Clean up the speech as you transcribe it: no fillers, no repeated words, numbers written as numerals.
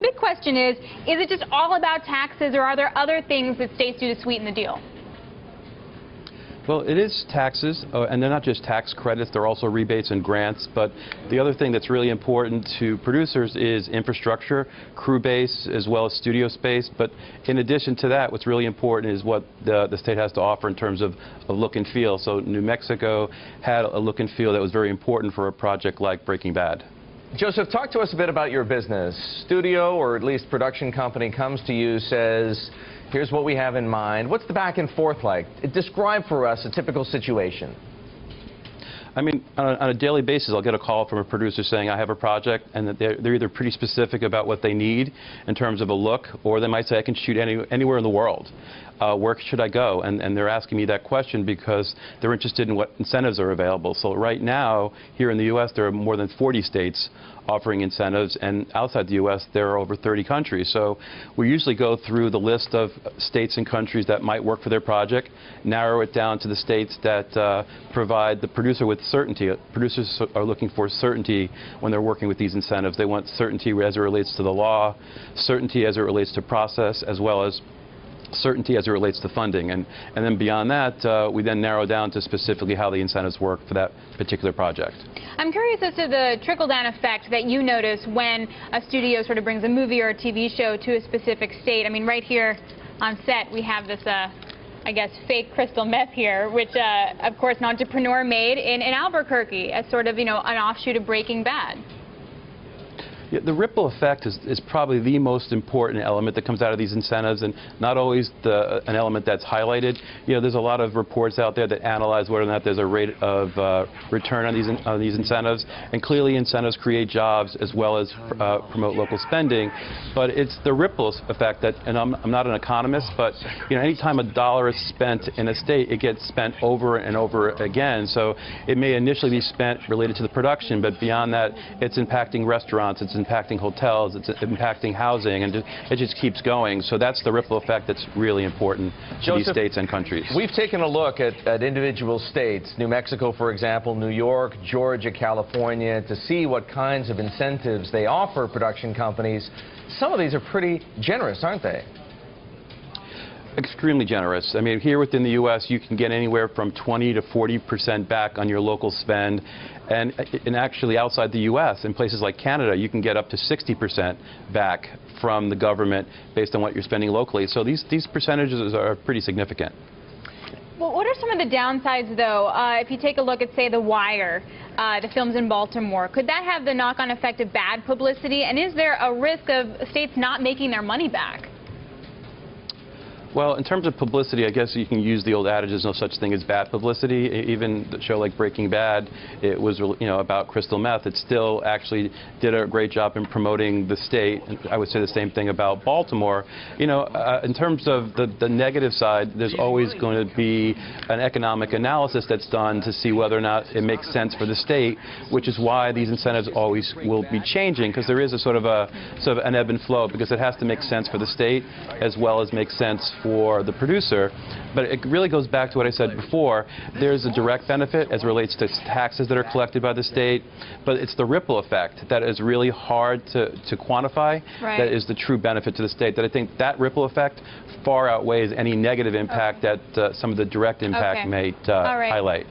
Big question is it just all about taxes, or are there other things that states do to sweeten the deal? Well, it is taxes, and they're not just tax credits, they're also rebates and grants. But the other thing that's really important to producers is infrastructure, crew base, as well as studio space. But in addition to that, what's really important is what the state has to offer in terms of a look and feel. So New Mexico had a look and feel that was very important for a project like Breaking Bad. Joseph, talk to us a bit about your business. Studio, or at least production company, comes to you, says, here's what we have in mind. What's the back and forth like? Describe for us a typical situation. I mean, on a daily basis, I'll get a call from a producer saying, I have a project, and that they're either pretty specific about what they need in terms of a look, or they might say, I can shoot anywhere in the world. Where should I go? And they're asking me that question because they're interested in what incentives are available. So right now, here in the U.S., there are more than 40 states offering incentives, and outside the U.S., there are over 30 countries. So we usually go through the list of states and countries that might work for their project, narrow it down to the states that provide the producer with certainty. Producers are looking for certainty when they're working with these incentives. They want certainty as it relates to the law, certainty as it relates to process, as well as certainty as it relates to funding. And then beyond that, we then narrow down to specifically how the incentives work for that particular project. I'm curious as to the trickle-down effect that you notice when a studio sort of brings a movie or a TV show to a specific state. I mean, right here on set, we have this, I guess, fake crystal meth here, which, of course, an entrepreneur made in Albuquerque as sort of, you know, an offshoot of Breaking Bad. Yeah, the ripple effect is probably the most important element that comes out of these incentives, and not always an element that's highlighted. You know, there's a lot of reports out there that analyze whether or not there's a rate of return on these incentives, and clearly incentives create jobs as well as promote local spending. But it's the ripple effect that, and I'm not an economist, but you know, anytime a dollar is spent in a state, it gets spent over and over again. So it may initially be spent related to the production, but beyond that, it's impacting restaurants, it's impacting hotels, it's impacting housing, and it just keeps going. So that's the ripple effect that's really important to these states and countries. We've taken a look at individual states, New Mexico, for example, New York, Georgia, California, to see what kinds of incentives they offer production companies. Some of these are pretty generous, aren't they? Extremely generous. I mean, here within the U.S., you can get anywhere from 20 to 40% back on your local spend. And actually outside the U.S., in places like Canada, you can get up to 60% back from the government based on what you're spending locally. So these percentages are pretty significant. Well, what are some of the downsides, though, if you take a look at, say, The Wire, the films in Baltimore? Could that have the knock-on effect of bad publicity? And is there a risk of states not making their money back? Well, in terms of publicity, I guess you can use the old adage, there's no such thing as bad publicity. Even the show like Breaking Bad, it was, you know, about crystal meth. It still actually did a great job in promoting the state. I would say the same thing about Baltimore. You know, in terms of the negative side, there's always going to be an economic analysis that's done to see whether or not it makes sense for the state, which is why these incentives always will be changing, because there is a sort of an ebb and flow, because it has to make sense for the state as well as make sense for the producer. But it really goes back to what I said before. There's a direct benefit as it relates to taxes that are collected by the state, but it's the ripple effect that is really hard to quantify. Right. That is the true benefit to the state. That I think that ripple effect far outweighs any negative impact that some of the direct impact may highlight.